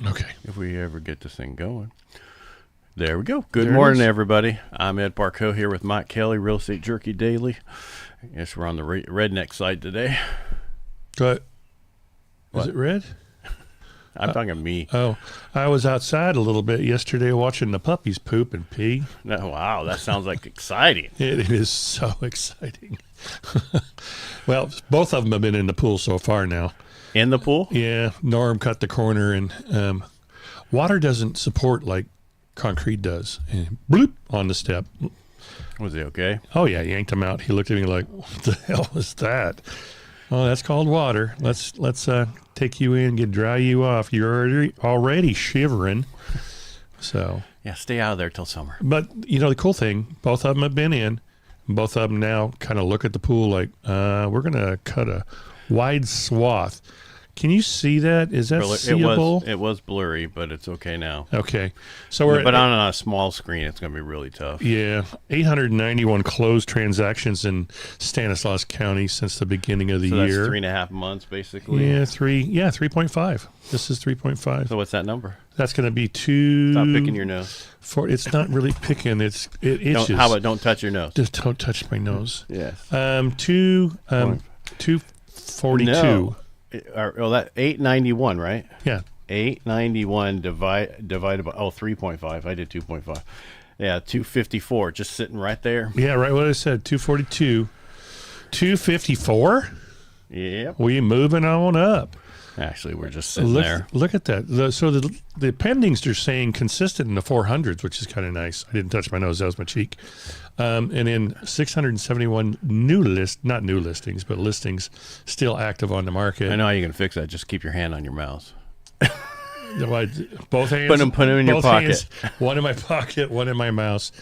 Okay. If we ever get this thing going. There we go. Good morning, everybody. I'm Ed Parcaut here with Mike Kelly, Real Estate Jerky Daily. Yes, we're on the redneck side today. Is it red? I'm talking me. Oh, I was outside a little bit yesterday watching the puppies poop and pee. No, wow, that sounds like exciting. It is so exciting. Well, both of them have been in the pool so far now. In the pool? Yeah, Norm cut the corner, and water doesn't support like concrete does. And bloop on the step. Was he okay? Oh yeah, yanked him out. He looked at me like, "What the hell was that?" Oh, that's called water. Let's take you in, dry you off. You're already shivering. So yeah, stay out of there till summer. But you know the cool thing, both of them have been in. Both of them now kind of look at the pool like, we're gonna cut a wide swath. Can you see that? Is that seeable? It was blurry, but it's okay now. Okay, so we're but on a small screen, it's going to be really tough. Yeah, 891 closed transactions in Stanislaus County since the beginning of the year. That's 3.5 months, basically. Yeah, 3.5. This is 3.5. So what's that number? That's going to be 2. Stop picking your nose. It's not really picking. It itches. How about don't touch your nose? Just don't touch my nose. Yes. 242. No. That 891, right? Yeah. 891 divided by 3.5. I did 2.5. Yeah, 254, just sitting right there. Yeah, right. What I said, 242, 254. Yep. We moving on up. Actually, we're just sitting there. Look at that. So the pendings are saying consistent in the 400s, which is kind of nice. I didn't touch my nose; that was my cheek. And then 671 not new listings, but listings still active on the market. I know how you can fix that. Just keep your hand on your mouse. Both hands. Put them in your pocket. Hands, one in my pocket, one in my mouse.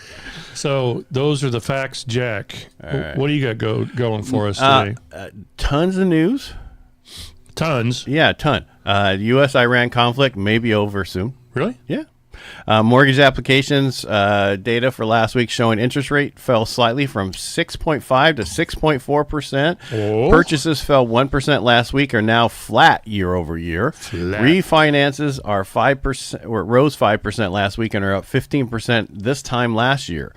So those are the facts, Jack. Right. What do you got going for us today? Tons of news. Tons? Yeah, a ton. U.S.-Iran conflict may be over soon. Really? Yeah. Mortgage applications data for last week showing interest rate fell slightly from 6.5 to 6.4%. Oh. Purchases fell 1% last week, are now flat year over year. Refinances are 5%, or rose 5% last week and are up 15% this time last year.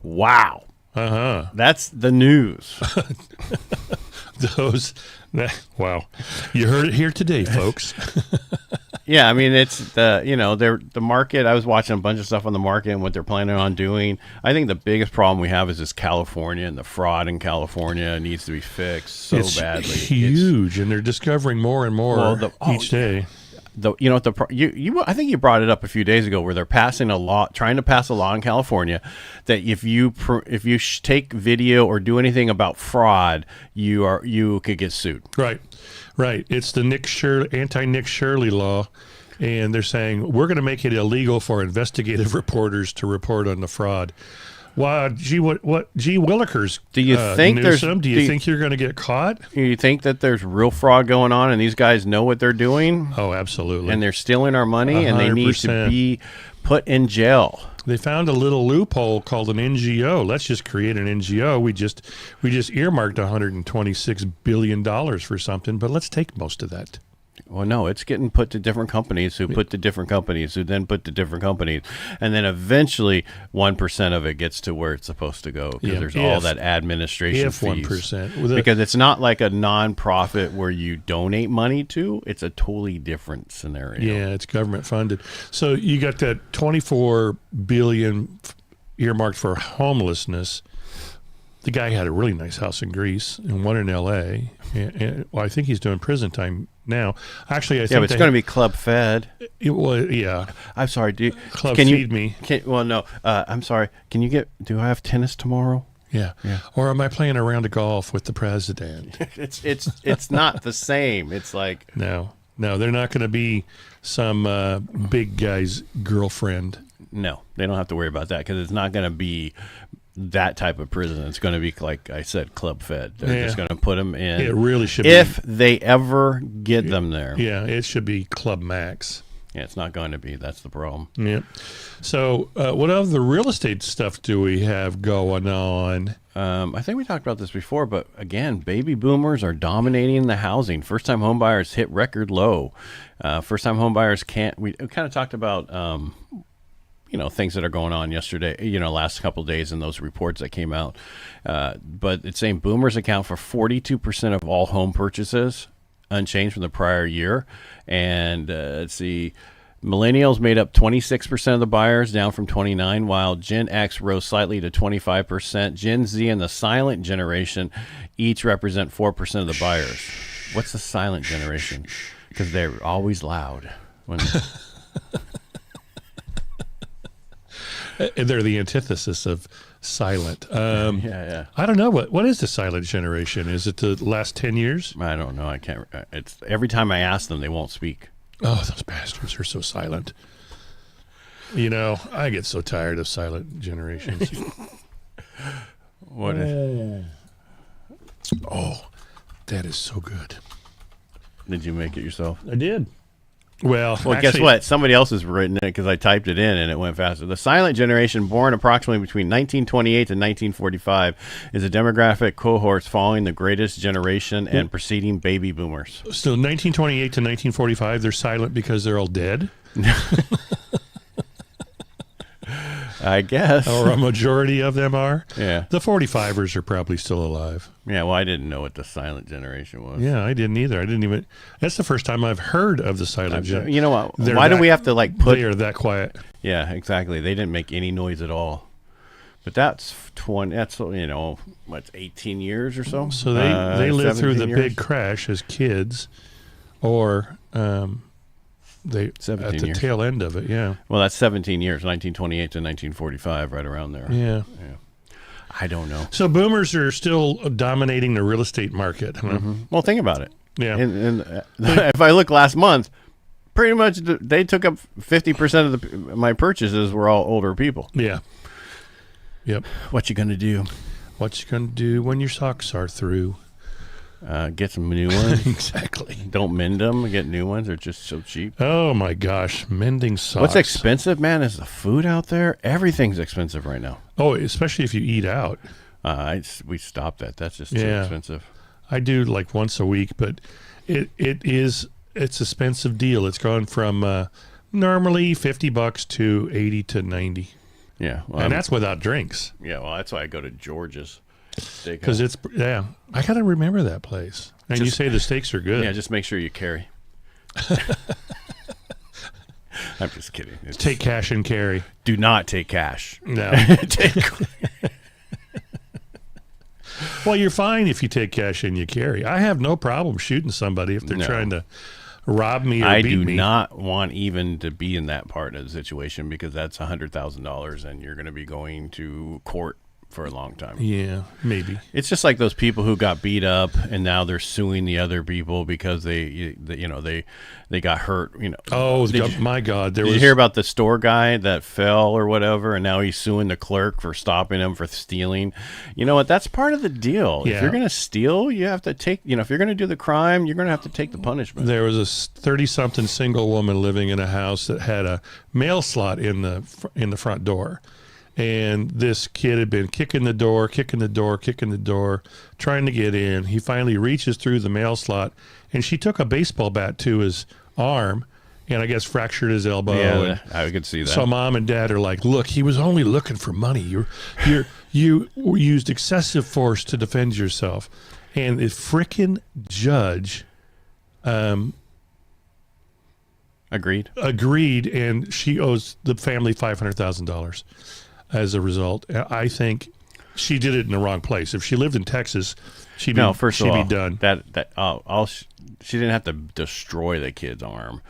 Wow. Uh-huh. That's the news. Wow. You heard it here today, folks. Yeah, I mean, it's the market. I was watching a bunch of stuff on the market and what they're planning on doing. I think the biggest problem we have is this California, and the fraud in California needs to be fixed so badly. It's huge, and they're discovering more and more each day. I think you brought it up a few days ago where they're trying to pass a law in California that if you take video or do anything about fraud, you could get sued. Right. It's the anti-Nick Shirley law, and they're saying we're going to make it illegal for investigative reporters to report on the fraud. Wow, gee willikers. Do you think Newsom, do you think you're going to get caught? Do you think that there's real fraud going on and these guys know what they're doing? Oh, absolutely. And they're stealing our money 100%. And they need to be put in jail. They found a little loophole called an NGO. Let's just create an NGO. We just earmarked $126 billion for something, but let's take most of that. Well, no, it's getting put to different companies who put to different companies who then put to different companies. And then eventually 1% of it gets to where it's supposed to go because there's all that administration fees. 1%. Because it's not like a nonprofit where you donate money to. It's a totally different scenario. Yeah, it's government funded. So you got that $24 billion earmarked for homelessness. The guy had a really nice house in Greece and one in L.A. And I think he's doing prison time now. Actually, I think but it's going to be club fed. Yeah. I'm sorry. Club feed me. No. I'm sorry. Do I have tennis tomorrow? Yeah. Or am I playing a round of golf with the president? It's not the same. It's like no, they're not going to be some big guy's girlfriend. No, they don't have to worry about that because it's not going to be that type of prison. It's going to be, like I said, club fed. They're just going to put them in. It really should if they ever get them there. Yeah, it should be Club Max. Yeah, it's not going to be. That's the problem. Yeah. So, what other real estate stuff do we have going on? I think we talked about this before, but again, baby boomers are dominating the housing. First-time home buyers hit record low. First-time home buyers can't. We kind of talked about, things that are going on yesterday. Last couple of days in those reports that came out. But it's saying boomers account for 42% of all home purchases, unchanged from the prior year. And let's see. Millennials made up 26% of the buyers, down from 29%, while Gen X rose slightly to 25%. Gen Z and the silent generation each represent 4% of the buyers. What's the silent generation? Because they're always loud. They're the antithesis of silent. Yeah. I don't know. What is the silent generation? Is it the last 10 years? I don't know. I can't. It's every time I ask them, they won't speak. Oh, those bastards are so silent. I get so tired of silent generations. Oh, that is so good. Did you make it yourself? I did. Well, actually, guess what? Somebody else has written it because I typed it in and it went faster. The silent generation, born approximately between 1928 and 1945, is a demographic cohort following the greatest generation and preceding baby boomers. So 1928 to 1945, they're silent because they're all dead? I guess. Or a majority of them are? Yeah. The 45ers are probably still alive. Yeah, well, I didn't know what the silent generation was. Yeah, I didn't either. That's the first time I've heard of the silent generation. You know what? Why do we have to put... They are that quiet. Yeah, exactly. They didn't make any noise at all. But that's 18 years or so? So they lived through the years? big crash as kids, or they at the tail end of it, yeah. Well, that's 17 years, 1928 to 1945, right around there. Yeah. I don't know. So boomers are still dominating the real estate market. Huh? Mm-hmm. Well, think about it. Yeah. And if I look last month, pretty much they took up 50% of my purchases were all older people. Yeah. Yep. What you gonna do? What you gonna do when your socks are through? Get some new ones. Exactly. Don't mend them. Get new ones. They're just so cheap. Oh my gosh, mending socks. What's expensive, man, is the food out there. Everything's expensive right now. Oh, especially if you eat out. We stopped that. That's just too expensive. I do like once a week, but it's an expensive deal. It's gone from normally $50 to $80 to $90. Yeah, well, and that's without drinks. Yeah, well, that's why I go to George's. Because I gotta remember that place. And you say the steaks are good. Yeah, just make sure you carry. I'm just kidding. Take cash and carry. Do not take cash. No. Well, you're fine if you take cash and you carry. I have no problem shooting somebody if they're trying to rob me or beat me. I do not want even to be in that part of the situation because that's $100,000 and you're going to be going to court for a long time. Yeah, maybe. It's just like those people who got beat up and now they're suing the other people because they got hurt. Oh my God! Did you hear about the store guy that fell or whatever, and now he's suing the clerk for stopping him for stealing? You know what? That's part of the deal. Yeah. If you're going to steal, you have to take. If you're going to do the crime, you're going to have to take the punishment. There was a 30-something single woman living in a house that had a mail slot in the front door. And this kid had been kicking the door, trying to get in. He finally reaches through the mail slot, and she took a baseball bat to his arm and I guess fractured his elbow. Yeah, I could see that. So mom and dad are like, look, he was only looking for money. You used excessive force to defend yourself. And the frickin' judge agreed, and she owes the family $500,000. As a result, I think she did it in the wrong place. If she lived in Texas, she'd be done. She didn't have to destroy the kid's arm.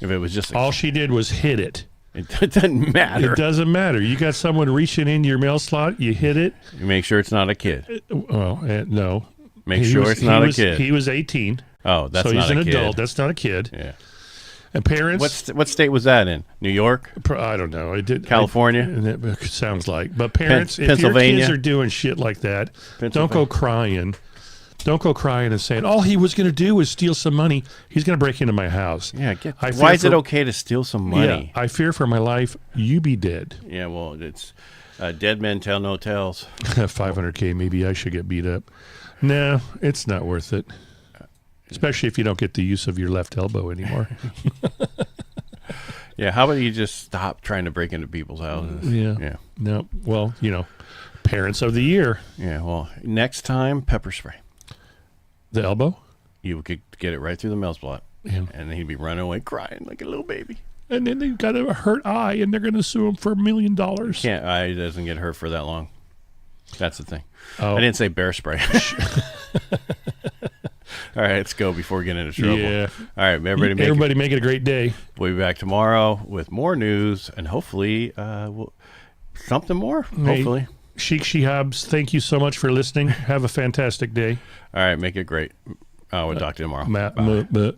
If it was just all she did was hit it. It doesn't matter. It doesn't matter. You got someone reaching into your mail slot, you hit it. You make sure it's not a kid. Well, no. Make sure it's not a kid. He was 18. Oh, that's so not a kid. So he's an adult. That's not a kid. Yeah. And parents. What state was that in? New York? I don't know. California? It sounds like. But parents, if your Pennsylvania? kids are doing shit like that, don't go crying Don't go crying and saying, all he was going to do was steal some money. He's going to break into my house. Yeah. Why is it okay to steal some money? Yeah, I fear for my life. You be dead. Yeah, well, it's dead men tell no tales. $500K, maybe I should get beat up. No, it's not worth it. Especially if you don't get the use of your left elbow anymore. Yeah, how about you just stop trying to break into people's houses? Yeah. No, well, parents of the year. Yeah, well, next time, pepper spray. The elbow? You could get it right through the mail slot. Yeah. And then he'd be running away crying like a little baby. And then they've got a hurt eye, and they're going to sue him for $1 million. Eye doesn't get hurt for that long. That's the thing. Oh. I didn't say bear spray. All right, let's go before we get into trouble. Yeah. All right, everybody make it a great day. We'll be back tomorrow with more news and hopefully something more. Hopefully. Hey, Sheik Shihabs, thank you so much for listening. Have a fantastic day. All right, make it great. We'll talk to you tomorrow. Bye.